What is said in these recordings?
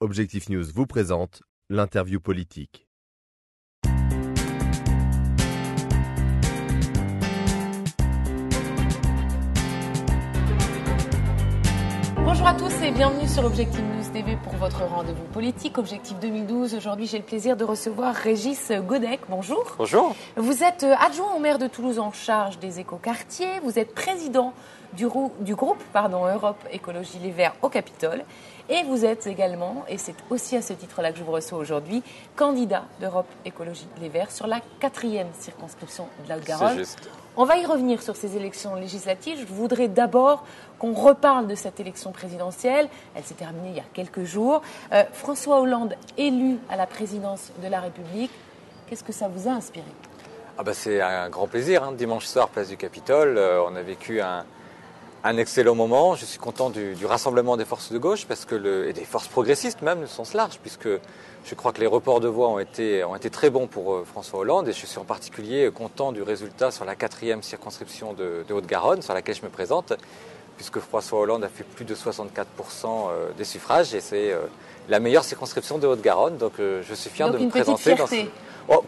Objectif News vous présente l'interview politique. Bonjour à tous et bienvenue sur Objectif News TV pour votre rendez-vous politique. Objectif 2012, aujourd'hui j'ai le plaisir de recevoir Régis Godec. Bonjour. Bonjour. Vous êtes adjoint au maire de Toulouse en charge des écoquartiers. Vous êtes président du groupe Europe Écologie Les Verts au Capitole. Et vous êtes également, et c'est aussi à ce titre-là que je vous reçois aujourd'hui, candidat d'Europe Écologie Les Verts sur la 4e circonscription de la Haute-Garonne. C'est juste. On va y revenir sur ces élections législatives. Je voudrais d'abord qu'on reparle de cette élection présidentielle. Elle s'est terminée il y a quelques jours. François Hollande élu à la présidence de la République. Qu'est-ce que ça vous a inspiré ? C'est un grand plaisir. Dimanche soir, place du Capitole, on a vécu un excellent moment. Je suis content du rassemblement des forces de gauche et des forces progressistes même, au sens large, puisque je crois que les reports de voix ont été très bons pour François Hollande, et je suis en particulier content du résultat sur la 4e circonscription de Haute-Garonne, sur laquelle je me présente, puisque François Hollande a fait plus de 64% des suffrages, et c'est la meilleure circonscription de Haute-Garonne, donc je suis fier de me présenter.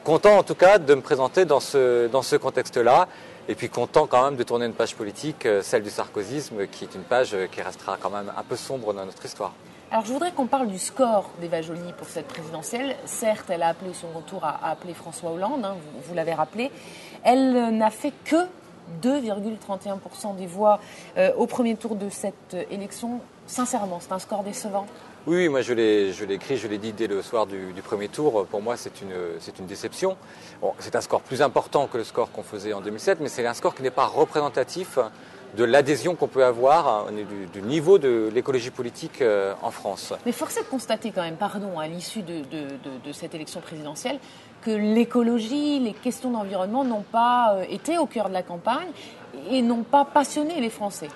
Content en tout cas de me présenter dans ce contexte-là. Et puis content quand même de tourner une page politique, celle du sarkozysme, qui est une page qui restera quand même un peu sombre dans notre histoire. Alors je voudrais qu'on parle du score d'Eva Joly pour cette présidentielle. Certes, elle a appelé au second tour à appeler François Hollande, vous l'avez rappelé. Elle n'a fait que 2,31% des voix au premier tour de cette élection. Sincèrement, c'est un score décevant. Oui, moi je l'ai écrit, je l'ai dit dès le soir du premier tour. Pour moi, c'est une déception. Bon, c'est un score plus important que le score qu'on faisait en 2007, mais c'est un score qui n'est pas représentatif de l'adhésion qu'on peut avoir du niveau de l'écologie politique en France. Mais force est de constater quand même, à l'issue de cette élection présidentielle, que l'écologie, les questions d'environnement n'ont pas été au cœur de la campagne et n'ont pas passionné les Français.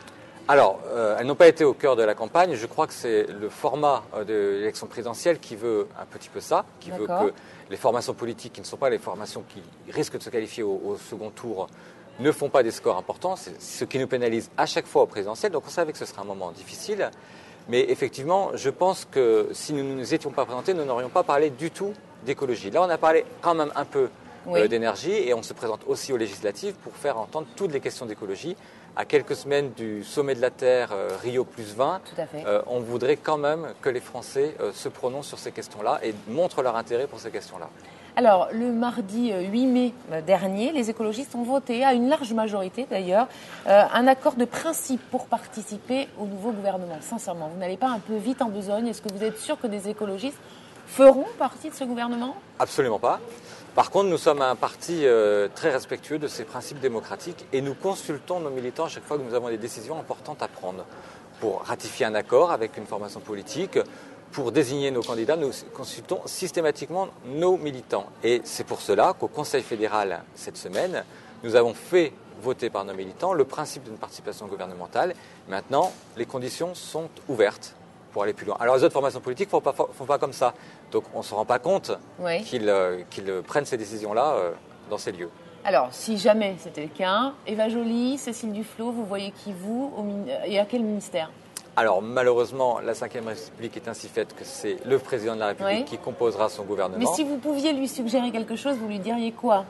Alors, elles n'ont pas été au cœur de la campagne. Je crois que c'est le format de l'élection présidentielle qui veut un petit peu ça, qui veut que les formations politiques qui ne sont pas les formations qui risquent de se qualifier au second tour ne font pas des scores importants. C'est ce qui nous pénalise à chaque fois au présidentiel. Donc on savait que ce serait un moment difficile. Mais effectivement, je pense que si nous ne nous étions pas présentés, nous n'aurions pas parlé du tout d'écologie. Là, on a parlé quand même un peu d'énergie, et on se présente aussi aux législatives pour faire entendre toutes les questions d'écologie. À quelques semaines du sommet de la Terre, Rio +20, on voudrait quand même que les Français se prononcent sur ces questions-là et montrent leur intérêt pour ces questions-là. Alors, le mardi 8 mai dernier, les écologistes ont voté, à une large majorité d'ailleurs, un accord de principe pour participer au nouveau gouvernement. Sincèrement, vous n'allez pas un peu vite en besogne ? Est-ce que vous êtes sûr que des écologistes feront partie de ce gouvernement ? Absolument pas. Par contre, nous sommes un parti très respectueux de ces principes démocratiques, et nous consultons nos militants à chaque fois que nous avons des décisions importantes à prendre. Pour ratifier un accord avec une formation politique, pour désigner nos candidats, nous consultons systématiquement nos militants. Et c'est pour cela qu'au Conseil fédéral, cette semaine, nous avons fait voter par nos militants le principe d'une participation gouvernementale. Maintenant, les conditions sont ouvertes pour aller plus loin. Alors les autres formations politiques ne font pas comme ça. Donc on ne se rend pas compte qu'ils prennent ces décisions-là dans ces lieux. Alors, si jamais c'était le cas, Eva Joly, Cécile Duflot, vous voyez et à quel ministère ? Alors malheureusement, la Ve République est ainsi faite que c'est le président de la République qui composera son gouvernement. Mais si vous pouviez lui suggérer quelque chose, vous lui diriez quoi ?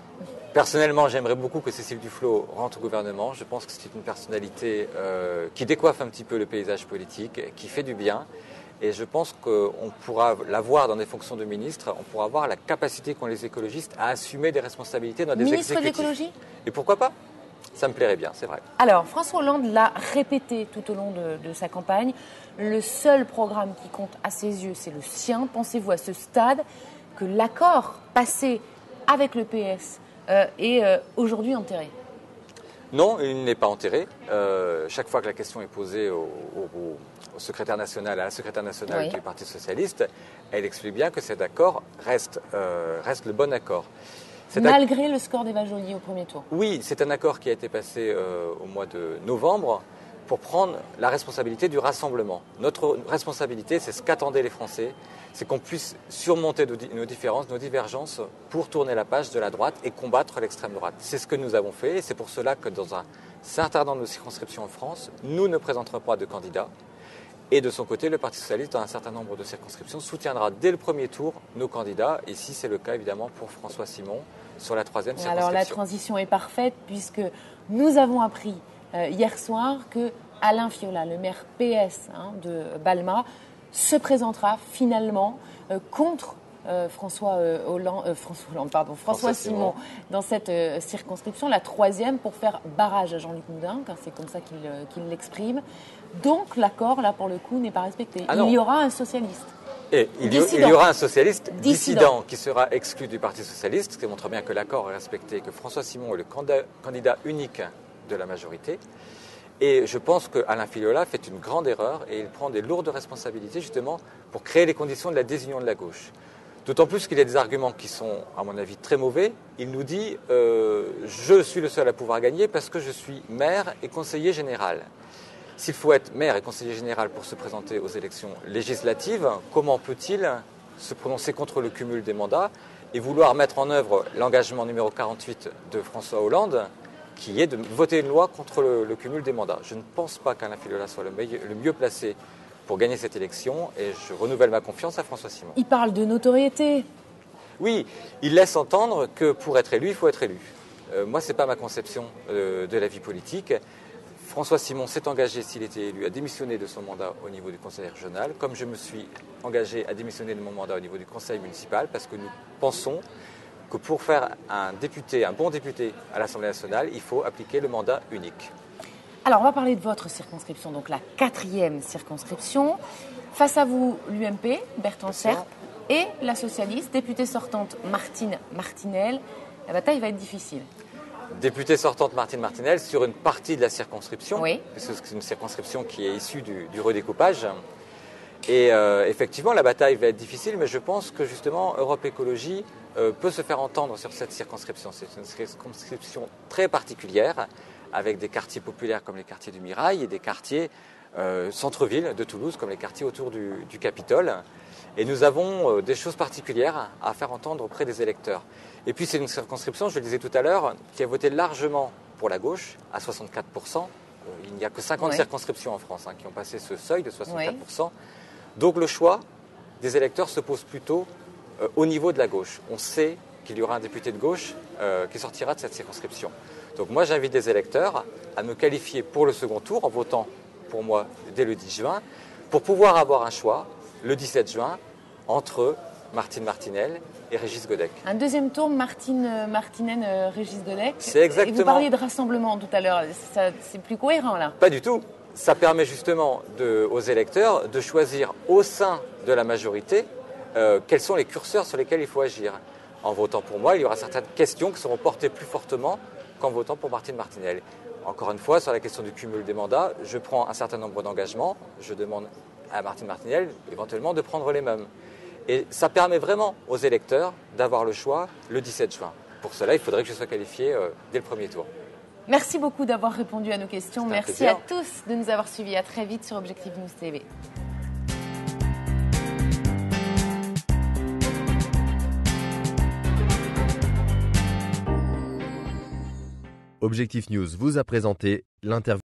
Personnellement, j'aimerais beaucoup que Cécile Duflot rentre au gouvernement. Je pense que c'est une personnalité qui décoiffe un petit peu le paysage politique, qui fait du bien. Et je pense qu'on pourra la voir dans des fonctions de ministre. On pourra avoir la capacité qu'ont les écologistes à assumer des responsabilités dans des exécutifs. Ministre d'écologie ? Et pourquoi pas ? Ça me plairait bien, c'est vrai. Alors, François Hollande l'a répété tout au long de sa campagne. Le seul programme qui compte à ses yeux, c'est le sien. Pensez-vous à ce stade que l'accord passé avec le PS est aujourd'hui enterré ? Non, il n'est pas enterré. Chaque fois que la question est posée au secrétaire national, à la secrétaire nationale du Parti socialiste, elle explique bien que cet accord reste le bon accord. Malgré le score d'Eva Joly au premier tour. Oui, c'est un accord qui a été passé au mois de novembre pour prendre la responsabilité du rassemblement. Notre responsabilité, c'est ce qu'attendaient les Français, c'est qu'on puisse surmonter nos différences, nos divergences pour tourner la page de la droite et combattre l'extrême droite. C'est ce que nous avons fait, et c'est pour cela que dans un certain nombre de circonscriptions en France, nous ne présenterons pas de candidats. Et de son côté, le Parti socialiste, dans un certain nombre de circonscriptions, soutiendra dès le premier tour nos candidats. Et si c'est le cas, évidemment, pour François Simon, sur la troisième circonscription. Alors la transition est parfaite puisque nous avons appris hier soir que Alain Fiola, le maire PS de Balma, se présentera finalement contre François Simon dans cette circonscription, la troisième, pour faire barrage à Jean-Luc Moudin, car c'est comme ça qu'il l'exprime. Donc l'accord, là, pour le coup, n'est pas respecté. Il y aura un socialiste. Et il y aura un socialiste dissident qui sera exclu du Parti socialiste, ce qui montre bien que l'accord est respecté, que François Simon est le candidat unique de la majorité. Et je pense qu'Alain Fiola fait une grande erreur et il prend des lourdes responsabilités justement pour créer les conditions de la désunion de la gauche. D'autant plus qu'il y a des arguments qui sont, à mon avis, très mauvais. Il nous dit « je suis le seul à pouvoir gagner parce que je suis maire et conseiller général ». S'il faut être maire et conseiller général pour se présenter aux élections législatives, comment peut-il se prononcer contre le cumul des mandats et vouloir mettre en œuvre l'engagement numéro 48 de François Hollande, qui est de voter une loi contre le cumul des mandats? Je ne pense pas qu'Alain Fiola soit le mieux placé pour gagner cette élection et je renouvelle ma confiance à François Simon. Il parle de notoriété. Oui, il laisse entendre que pour être élu, il faut être élu. Moi, ce n'est pas ma conception de la vie politique. François Simon s'est engagé, s'il était élu, à démissionner de son mandat au niveau du conseil régional, comme je me suis engagé à démissionner de mon mandat au niveau du conseil municipal, parce que nous pensons que pour faire un bon député à l'Assemblée nationale, il faut appliquer le mandat unique. Alors, on va parler de votre circonscription, donc la 4e circonscription. Face à vous, l'UMP, Bertrand Serp, et la socialiste, députée sortante Martine Martinel. La bataille va être difficile. Députée sortante Martine Martinel sur une partie de la circonscription, oui. Parce que c'est une circonscription qui est issue du redécoupage. Et effectivement, la bataille va être difficile, mais je pense que justement, Europe Écologie peut se faire entendre sur cette circonscription. C'est une circonscription très particulière, avec des quartiers populaires comme les quartiers du Mirail et des quartiers centre-ville de Toulouse, comme les quartiers autour du Capitole. Et nous avons des choses particulières à faire entendre auprès des électeurs. Et puis c'est une circonscription, je le disais tout à l'heure, qui a voté largement pour la gauche, à 64%. Il n'y a que 50 circonscriptions en France qui ont passé ce seuil de 64%. Oui. Donc le choix des électeurs se pose plutôt au niveau de la gauche. On sait qu'il y aura un député de gauche qui sortira de cette circonscription. Donc moi j'invite les électeurs à me qualifier pour le second tour en votant pour moi dès le 10 juin, pour pouvoir avoir un choix le 17 juin entre Martine Martinel et Régis Godec. Un deuxième tour, Martine Martinel, Régis Godec. C'est exactement. Et vous parliez de rassemblement tout à l'heure, c'est plus cohérent là? Pas du tout. Ça permet justement aux électeurs de choisir au sein de la majorité quels sont les curseurs sur lesquels il faut agir. En votant pour moi, il y aura certaines questions qui seront portées plus fortement qu'en votant pour Martine Martinel. Encore une fois, sur la question du cumul des mandats, je prends un certain nombre d'engagements, je demande à Martine Martinel éventuellement de prendre les mêmes. Et ça permet vraiment aux électeurs d'avoir le choix le 17 juin. Pour cela, il faudrait que je sois qualifié dès le premier tour. Merci beaucoup d'avoir répondu à nos questions. Merci à tous de nous avoir suivis. À très vite sur Objectif News TV. Objectif News vous a présenté l'interview.